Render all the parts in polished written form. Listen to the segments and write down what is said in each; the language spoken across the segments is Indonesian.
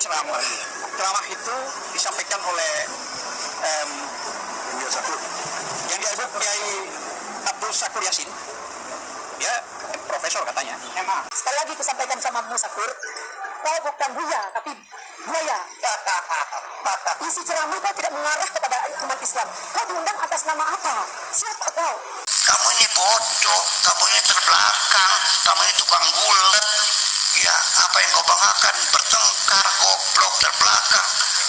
ceramah. Ceramah itu disampaikan oleh yang disebut Kiai Abdul Syakur Yasin. Dia profesor katanya. Sekali lagi kusampaikan sama Mu Sakur, kau bukan buya, tapi buaya. Isi ceramah kau tidak mengarah kepada umat Islam. Kau diundang atas nama apa? Siapa kau? Kamu ini bodoh, kamu ini terbelakang, kamu ini tukang gulat. Ya, apa yang kau banggakan? Bertengkar, goblok, terbelakang.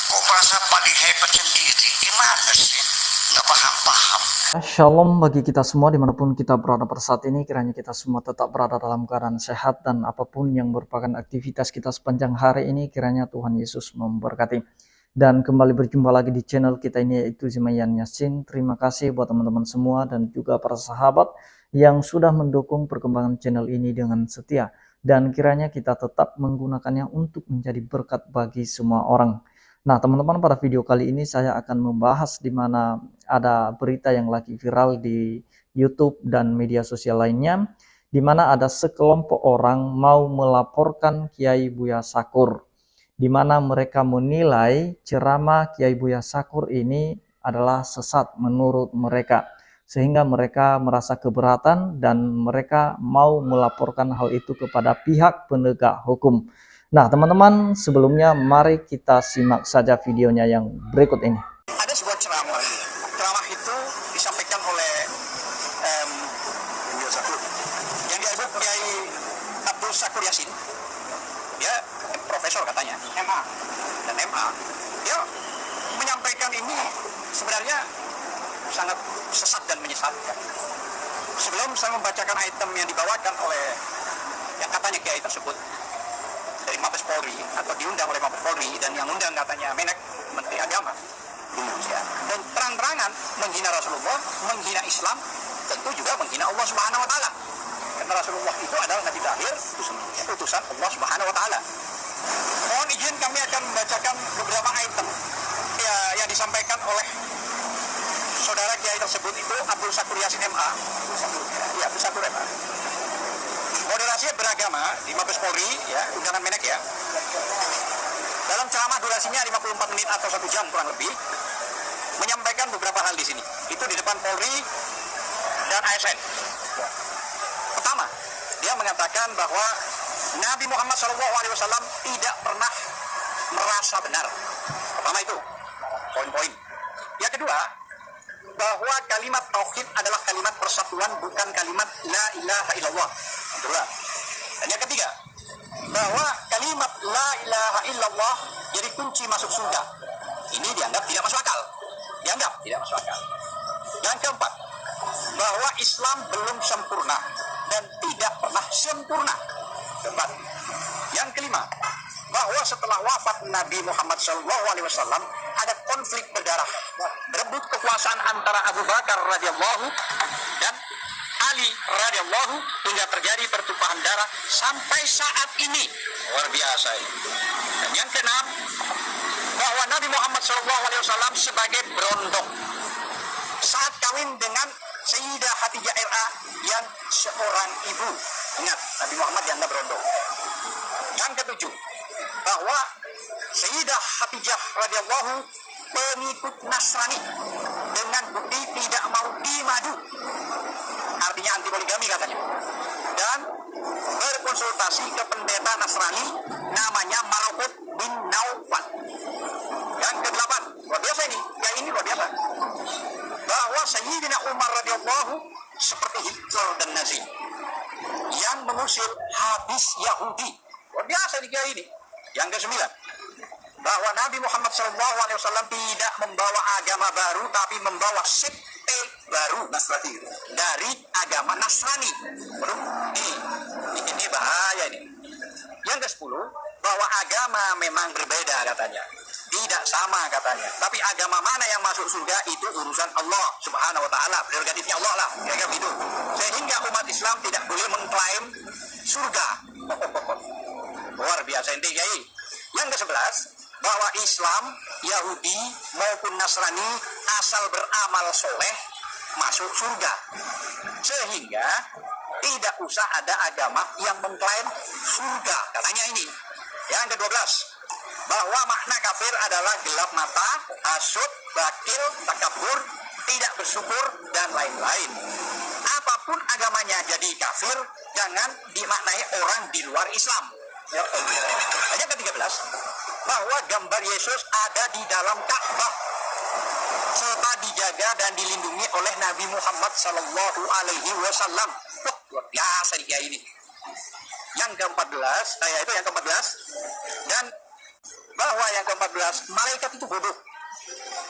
Kau merasa paling hebat sendiri. Gimana sih? Nggak paham-paham. Shalom bagi kita semua dimanapun kita berada pada saat ini. Kiranya kita semua tetap berada dalam keadaan sehat dan apapun yang merupakan aktivitas kita sepanjang hari ini, kiranya Tuhan Yesus memberkati. Dan kembali berjumpa lagi di channel kita ini, yaitu Zimayan Yasin. Terima kasih buat teman-teman semua dan juga para sahabat yang sudah mendukung perkembangan channel ini dengan setia. Dan kiranya kita tetap menggunakannya untuk menjadi berkat bagi semua orang. Nah teman-teman, pada video kali ini saya akan membahas di mana ada berita yang lagi viral di YouTube dan media sosial lainnya, di mana ada sekelompok orang mau melaporkan Kiai Buya Syakur, di mana mereka menilai ceramah Kiai Buya Syakur ini adalah sesat menurut mereka, sehingga mereka merasa keberatan dan mereka mau melaporkan hal itu kepada pihak penegak hukum. Nah teman-teman, sebelumnya mari kita simak saja videonya yang berikut ini. Ada sebuah ceramah. Ceramah itu disampaikan oleh yang disebut Kiai Abdul Syakur Yasin. Dia profesor katanya, MA dan MA. Dia menyampaikan ini sebenarnya sangat sesat dan menyesatkan. Sebelum saya membacakan item yang dibawakan oleh yang katanya Kiai tersebut dari Mabes Polri atau diundang oleh Mabes Polri, dan yang undang katanya Menek, Menteri Agama Indonesia, dan terang-terangan menghina Rasulullah, menghina Islam, tentu juga menghina Allah Subhanahu Wa Taala. Karena Rasulullah itu adalah Nabi terakhir, utusan Allah Subhanahu Wa Taala. Mohon izin kami akan membacakan beberapa item yang disampaikan oleh saudara Kiai tersebut, itu Abdul Syakur Yasin MA. Ya, Abdul Syakur MA. Moderasinya beragama di Mabes Polri, ya, undangan Menek ya. Dalam ceramah durasinya 54 menit atau 1 jam kurang lebih, menyampaikan beberapa hal di sini. Itu di depan Polri dan ASN. Pertama, dia mengatakan bahwa Nabi Muhammad SAW tidak pernah merasa benar. Pertama itu, poin-poin. Yang kedua, bahwa kalimat tauhid adalah kalimat persatuan, bukan kalimat la ilaha illallah. Kedua. Dan yang ketiga, bahwa kalimat la ilaha illallah jadi kunci masuk surga. Ini dianggap tidak masuk akal. Dianggap tidak masuk akal. Yang keempat, bahwa Islam belum sempurna dan tidak pernah sempurna. Keempat. Yang kelima, bahwa setelah wafat Nabi Muhammad SAW ada konflik berdarah, berebut kekuasaan antara Abu Bakar radhiyallahu dan Ali radhiyallahu, hingga terjadi pertumpahan darah sampai saat ini. Luar biasa ini. Dan yang keenam, bahwa Nabi Muhammad SAW sebagai berondong saat kawin dengan Sayyidah Khadijah RA yang seorang ibu. Ingat, Nabi Muhammad dianggap berondong. Yang ketujuh, bahwa Sayyidah Khadijah radhiyallahu pengikut Nasrani dengan bukti tidak mau dimadu, artinya anti poligami katanya, dan berkonsultasi ke pendeta Nasrani namanya Malakut bin Naufal. Yang kedelapan, luar biasa ini, ya ini luar biasa, bahwa Sayyidina Umar radhiyallahu seperti Hitler dan Nazi yang mengusir habis Yahudi. Luar biasa nih kayak ini. Yang kesembilan, bahwa Nabi Muhammad SAW tidak membawa agama baru, tapi membawa sekte baru Nasrani dari agama Nasrani. Ini bahaya ini. Yang ke-10, bahwa agama memang berbeda katanya, tidak sama katanya, tapi agama mana yang masuk surga itu urusan Allah Subhanahu Wa Taala, prerogatifnya Allah lah, kayak gitu. Sehingga umat Islam tidak boleh mengklaim surga. Luar biasa ini Kiai. Yang ke-11, bahwa Islam, Yahudi maupun Nasrani asal beramal soleh masuk surga, sehingga tidak usah ada agama yang mengklaim surga katanya ini. Yang ke-12, bahwa makna kafir adalah gelap mata, hasud, bakil, takabur, tidak bersyukur, dan lain-lain. Apapun agamanya jadi kafir, jangan dimaknai orang di luar Islam. Ayat ke-13, bahwa gambar Yesus ada di dalam Ka'bah serta dijaga dan dilindungi oleh Nabi Muhammad Sallallahu Alaihi Wasallam. Wah, luar biasa dia ini. Yang ke-14, itu yang ke-14, dan bahwa yang ke-14, malaikat itu bodoh.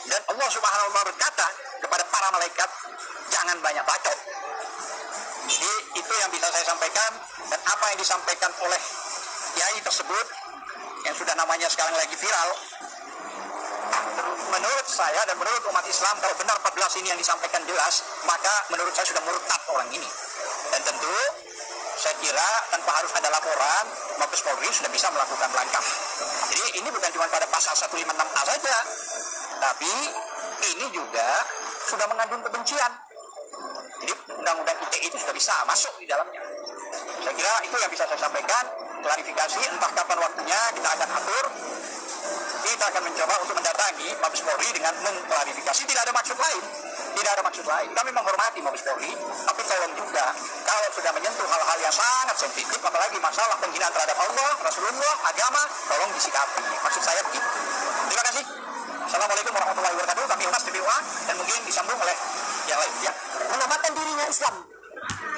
Dan Allah Subhanahu wa Ta'ala berkata kepada para malaikat, jangan banyak bacot. Jadi itu yang bisa saya sampaikan, dan apa yang disampaikan oleh kiai tersebut yang sudah namanya sekarang lagi viral, menurut saya dan menurut umat Islam, kalau benar 14 ini yang disampaikan jelas, maka menurut saya sudah murtad orang ini. Dan tentu saya kira tanpa harus ada laporan, Mabes Polri sudah bisa melakukan langkah. Jadi ini bukan cuma pada pasal 156A saja, tapi ini juga sudah mengandung kebencian. Jadi undang-undang ITE itu sudah bisa masuk di dalamnya. Saya kira itu yang bisa saya sampaikan, klarifikasi, entah kapan waktunya kita akan atur. Kita akan mencoba untuk mendatangi Mabes Polri dengan mengklarifikasi. Tidak ada maksud lain, tidak ada maksud lain. Kami menghormati Mabes Polri, tapi tolong juga kalau sudah menyentuh hal-hal yang sangat sensitif, apalagi masalah penghinaan terhadap Allah, Rasulullah, agama, tolong disikapi. Maksud saya begitu. Terima kasih. Assalamualaikum warahmatullahi wabarakatuh. Kami Humas TPUA dan mungkin disambung oleh yang lain. Ya. Menamakan dirinya Islam,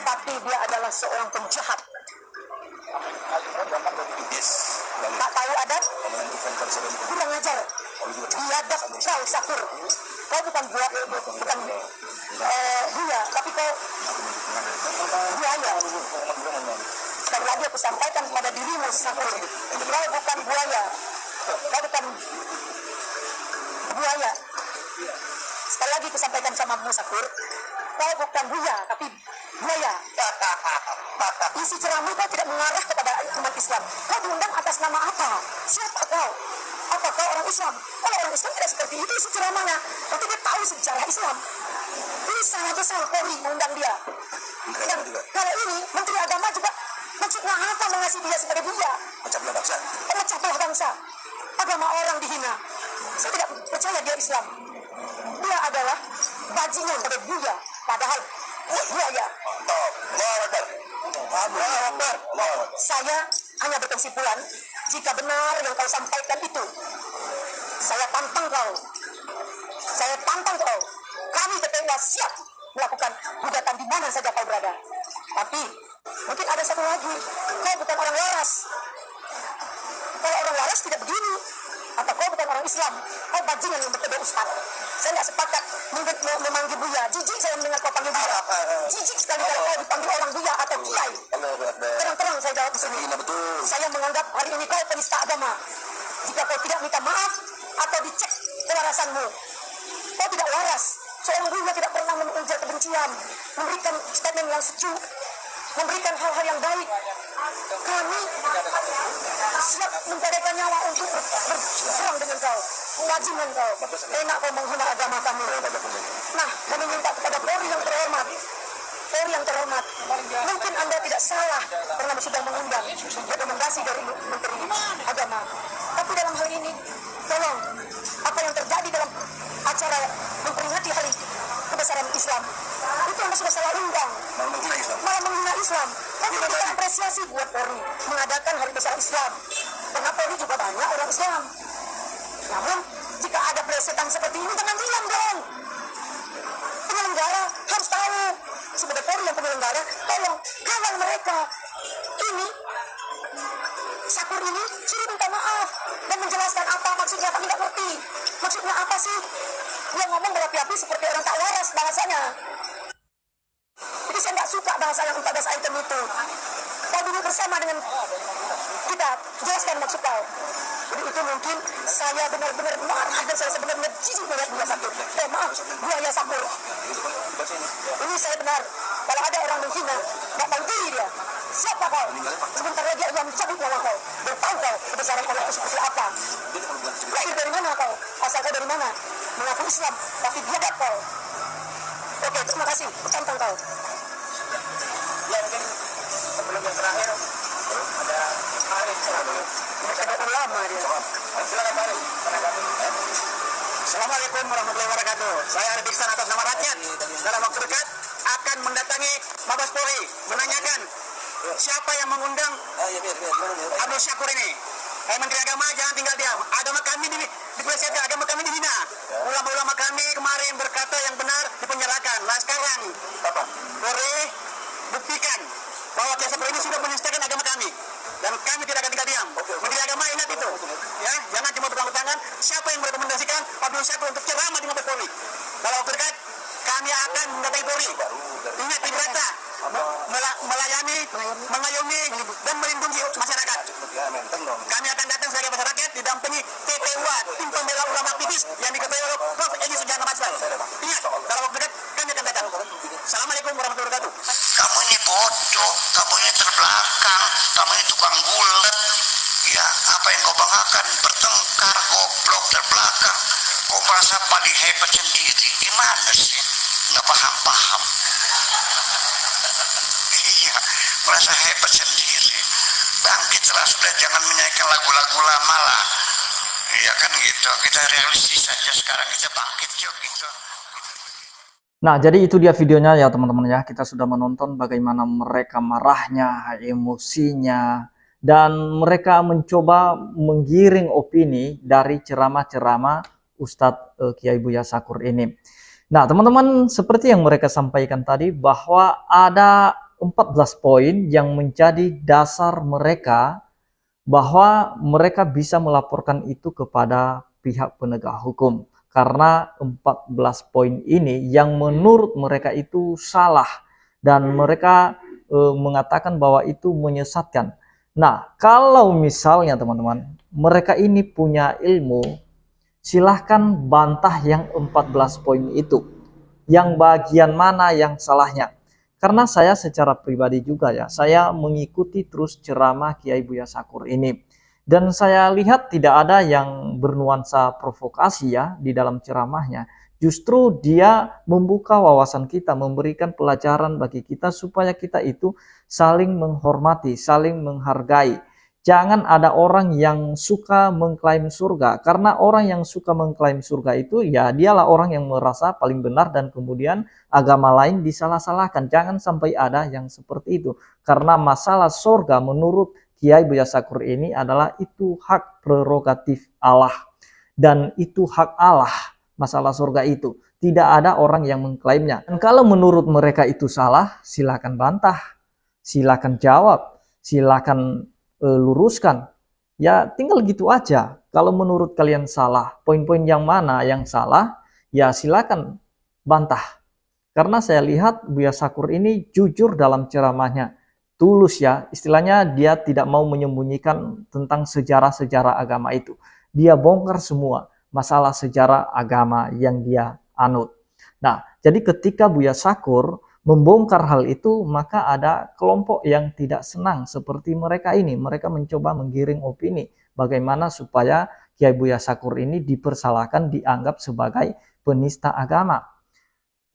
tapi dia adalah seorang penjahat. Tak tahu adat, kurang ajar. Biadab kau Sakur. Kau bukan buaya, tapi kau buaya. Sekali lagi aku sampaikan kepada dirimu Sakur, kau bukan buaya, kau bukan buaya. Sekali lagi aku sampaikan sama Sakur, kau bukan buaya, tapi buaya. Isi ceramahmu kau tidak mengarah kepada umat Islam. Kau diundang atas nama apa? Siapa kau? Apa kau orang Islam? Kalau orang Islam tidak seperti itu isi ceramahnya. Tapi dia tahu sejarah Islam. Ini salah besar Polri mengundang dia. Dan kalau ini Menteri Agama juga maksudnya apa mengasihi dia sebagai buaya? Pemecah belah bangsa. Agama orang dihina. Saya tidak percaya dia Islam. Dia adalah bajingan pada buaya. Padahal buaya. Saya hanya berkesimpulan, jika benar yang kau sampaikan itu, saya tantang kau. Kami TPUA siap melakukan gugatan di mana saja kau berada. Tapi mungkin ada satu lagi, kau bukan orang waras. Kalau orang waras tidak begini. Atau kau bukan orang Islam, kau bajingan yang berkedai ustaz. Saya tidak sepakat memanggil buya. Jijik saya mendengar kau panggil buya. Jijik sekali kalau kau dipanggil orang buya atau kiai. Terang-terang saya jawab di sini. Saya menganggap hari ini kau penista agama. Jika kau tidak minta maaf atau dicek kewarasanmu, kau tidak waras. Seorang buya tidak pernah mengujar kebencian, memberikan statement yang sejuk, memberikan hal-hal yang baik. Kami siap menjadikan nyawa untuk berperang dengan kau, bajingan kau. Enak kau menghina agama kami. Nah, kami minta kepada Polri yang terhormat, mungkin Anda tidak salah karena sudah mengundang rekomendasi dari Menteri Agama. Tapi dalam hal ini, tolong apa yang terjadi dalam acara memperingati hari kebesaran Islam itu Anda sudah salah undang, malah menghina Islam. Tapi kita apresiasi buat Polri mengadakan hari besar Islam, karena Polri juga banyak orang Islam. Namun jika ada presetan seperti ini, jangan diam dong. Penyelenggara harus tahu. Sebagai Polri yang penyelenggara, tolong kawal mereka. Ini Sakur ini suruh minta maaf dan menjelaskan apa maksudnya. Kami tidak ngerti maksudnya apa sih. Dia ngomong berapi-api seperti orang tak waras bahasanya. Jadi saya nggak suka bahasa yang 14 item itu. Kau dulu bersama dengan kita, jelaskan maksud kau. Jadi itu mungkin saya benar-benar marah dan saya sebenarnya jijik melihat buaya Sakur. Maaf, buaya Sakur. Ini saya benar. Kalau ada orang menghina, nggak tahu diri dia. Siapa kau? Sebentar lagi Allah mencabut nyawa kau. Bertahu kau kebesaran Allah itu seperti apa? Lahir dari mana kau? Asal kau dari mana? Mengaku Islam, tapi biadab kau. Oke, terima kasih. Tantang kau. Ya, mungkin sebelum yang terakhir ada Arif. Ada ulama dia. Assalamualaikum warahmatullahi wabarakatuh. Saya Arif Iksan atas nama rakyat. Dalam waktu dekat akan mendatangi Mabes Polri menanyakan siapa yang mengundang Abdul Syakur ini. Menteri Agama jangan tinggal diam. Agama kami dipelesetkan, agama kami dihina. Ulama-ulama kami kemarin berkata yang benar dipenjarakan. Nah sekarang Polri buktikan bahwa Kiai Syakur ini sudah menistakan agama kami. Dan kami tidak akan tinggal diam. Menteri Agama ingat itu. Ya, jangan cuma bertanggung tangan. Siapa yang merekomendasikan Abdul Syakur untuk ceramah di Mabes Polri? Dalam waktu dekat kami akan mendatangi Polri. Ingat ibaratnya melayani, mengayomi dan melindungi masyarakat. Kami akan datang sebagai masyarakat didampingi TPUA, tim pembela ulama aktivis yang diketuai oleh Prof. Edi Sujana Masbal. Ingat, dalam waktu dekat kami akan datang. Assalamualaikum warahmatullahi wabarakatuh. Kamu ini bodoh, kamu ini terbelakang, kamu ini tukang gulet. Ya, apa yang kau banggakan? Bertengkar, goblok, terbelakang. Kau merasa paling hebat sendiri. Gimana sih? Nggak paham-paham. Iya, merasa hebat sendiri. Bangkitlah sudah, jangan menyanyikan lagu-lagu lama lah. Iya kan gitu, kita realistis saja sekarang, kita bangkit yuk gitu. Nah, jadi itu dia videonya ya teman-teman ya. Kita sudah menonton bagaimana mereka marahnya, emosinya, dan mereka mencoba menggiring opini dari ceramah-ceramah Ustadz Kiai Buya Syakur ini. Nah, teman-teman, seperti yang mereka sampaikan tadi bahwa ada 14 poin yang menjadi dasar mereka bahwa mereka bisa melaporkan itu kepada pihak penegak hukum. Karena 14 poin ini yang menurut mereka itu salah dan mereka mengatakan bahwa itu menyesatkan. Nah, kalau misalnya teman-teman, mereka ini punya ilmu, silahkan bantah yang 14 poin itu. Yang bagian mana yang salahnya? Karena saya secara pribadi juga ya, saya mengikuti terus ceramah Kiai Buya Syakur ini. Dan saya lihat tidak ada yang bernuansa provokasi ya di dalam ceramahnya. Justru dia membuka wawasan kita, memberikan pelajaran bagi kita supaya kita itu saling menghormati, saling menghargai. Jangan ada orang yang suka mengklaim surga. Karena orang yang suka mengklaim surga itu ya dialah orang yang merasa paling benar dan kemudian agama lain disalah-salahkan. Jangan sampai ada yang seperti itu. Karena masalah surga menurut Kiai Buya Syakur ini adalah itu hak prerogatif Allah. Dan itu hak Allah, masalah surga itu. Tidak ada orang yang mengklaimnya. Dan kalau menurut mereka itu salah, silakan bantah. Silakan jawab. Silakan luruskan. Ya tinggal gitu aja. Kalau menurut kalian salah, poin-poin yang mana yang salah, ya silakan bantah. Karena saya lihat Buya Syakur ini jujur dalam ceramahnya. Tulus ya, istilahnya dia tidak mau menyembunyikan tentang sejarah-sejarah agama itu. Dia bongkar semua masalah sejarah agama yang dia anut. Nah, jadi ketika Buya Syakur membongkar hal itu, maka ada kelompok yang tidak senang seperti mereka ini. Mereka mencoba menggiring opini bagaimana supaya Kiai Buya Syakur ini dipersalahkan, dianggap sebagai penista agama.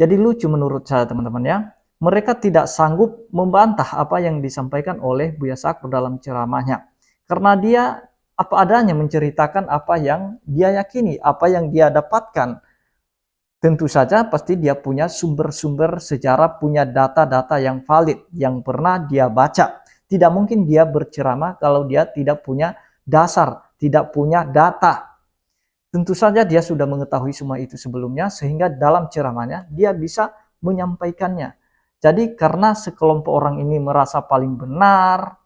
Jadi lucu menurut saya teman-teman ya. Mereka tidak sanggup membantah apa yang disampaikan oleh Buya Syakur dalam ceramahnya. Karena dia apa adanya menceritakan apa yang dia yakini, apa yang dia dapatkan. Tentu saja pasti dia punya sumber-sumber sejarah, punya data-data yang valid, yang pernah dia baca. Tidak mungkin dia berceramah kalau dia tidak punya dasar, tidak punya data. Tentu saja dia sudah mengetahui semua itu sebelumnya, sehingga dalam ceramahnya dia bisa menyampaikannya. Jadi karena sekelompok orang ini merasa paling benar,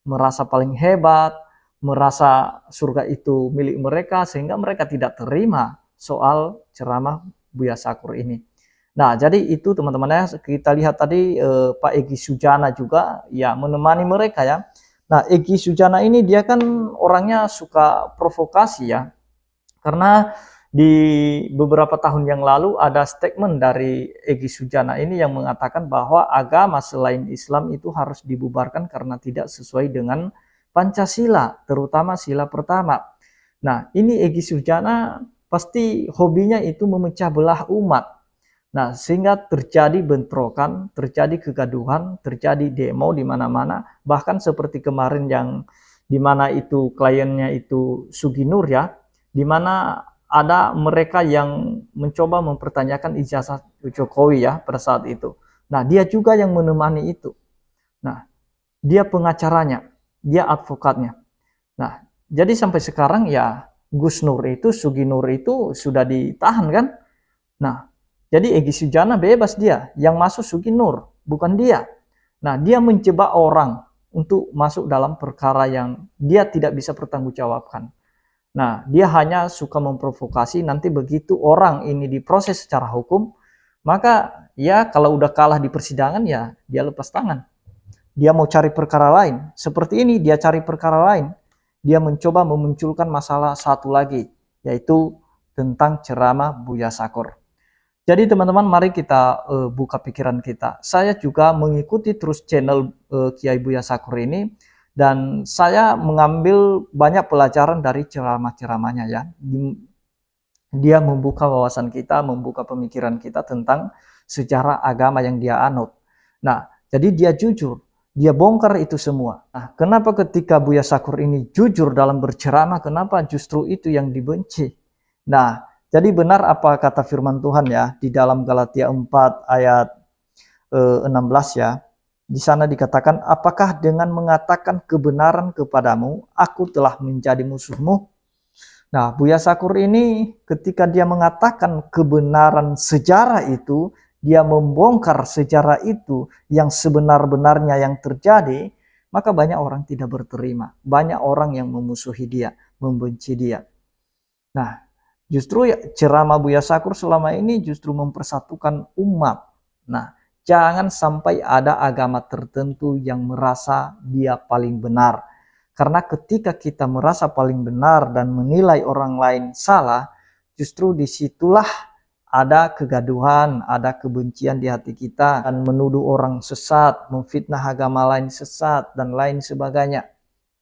merasa paling hebat, merasa surga itu milik mereka, sehingga mereka tidak terima soal ceramah Buya Syakur ini. Nah, jadi itu teman-teman ya, kita lihat tadi Pak Egy Sujana juga ya menemani mereka ya. Nah, Egy Sujana ini dia kan orangnya suka provokasi ya. Karena di beberapa tahun yang lalu ada statement dari Egy Sujana ini yang mengatakan bahwa agama selain Islam itu harus dibubarkan karena tidak sesuai dengan Pancasila, terutama sila pertama. Nah, ini Egy Sujana pasti hobinya itu memecah belah umat. Nah, sehingga terjadi bentrokan, terjadi kegaduhan, terjadi demo di mana-mana, bahkan seperti kemarin yang di mana itu kliennya itu Suginur ya, di mana ada mereka yang mencoba mempertanyakan ijazah Jokowi ya pada saat itu. Nah, dia juga yang menemani itu. Nah, dia pengacaranya, dia advokatnya. Nah, jadi sampai sekarang ya Gus Nur itu, Sugi Nur itu sudah ditahan kan? Nah, jadi Egy Sujana bebas dia, yang masuk Sugi Nur, bukan dia. Nah, dia menjebak orang untuk masuk dalam perkara yang dia tidak bisa pertanggungjawabkan. Nah, dia hanya suka memprovokasi, nanti begitu orang ini diproses secara hukum, maka ya kalau udah kalah di persidangan ya dia lepas tangan. Dia mau cari perkara lain. Seperti ini dia cari perkara lain. Dia mencoba memunculkan masalah satu lagi, yaitu tentang ceramah Buya Sakur. Jadi teman-teman, mari kita buka pikiran kita. Saya juga mengikuti terus channel Kiai Buya Sakur ini, dan saya mengambil banyak pelajaran dari ceramah-ceramahnya ya. Dia membuka wawasan kita, membuka pemikiran kita tentang sejarah agama yang dia anut. Nah, jadi dia jujur, dia bongkar itu semua. Nah, kenapa ketika Buya Sakur ini jujur dalam berceramah, kenapa justru itu yang dibenci? Nah, jadi benar apa kata firman Tuhan ya, di dalam Galatia 4 ayat 16 ya. Di sana dikatakan, apakah dengan mengatakan kebenaran kepadamu, aku telah menjadi musuhmu? Nah, Buya Sakur ini ketika dia mengatakan kebenaran sejarah itu, dia membongkar sejarah itu yang sebenar-benarnya yang terjadi, maka banyak orang tidak berterima. Banyak orang yang memusuhi dia, membenci dia. Nah, justru ceramah Buya Sakur selama ini justru mempersatukan umat. Nah, jangan sampai ada agama tertentu yang merasa dia paling benar. Karena ketika kita merasa paling benar dan menilai orang lain salah, justru disitulah ada kegaduhan, ada kebencian di hati kita, dan menuduh orang sesat, memfitnah agama lain sesat, dan lain sebagainya.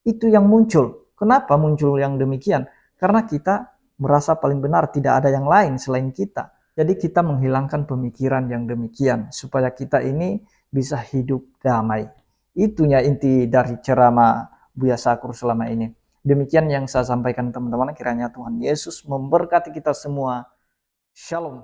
Itu yang muncul. Kenapa muncul yang demikian? Karena kita merasa paling benar, tidak ada yang lain selain kita. Jadi kita menghilangkan pemikiran yang demikian supaya kita ini bisa hidup damai. Itunya inti dari ceramah Buya Sakur selama ini. Demikian yang saya sampaikan teman-teman, kiranya Tuhan Yesus memberkati kita semua. Shalom.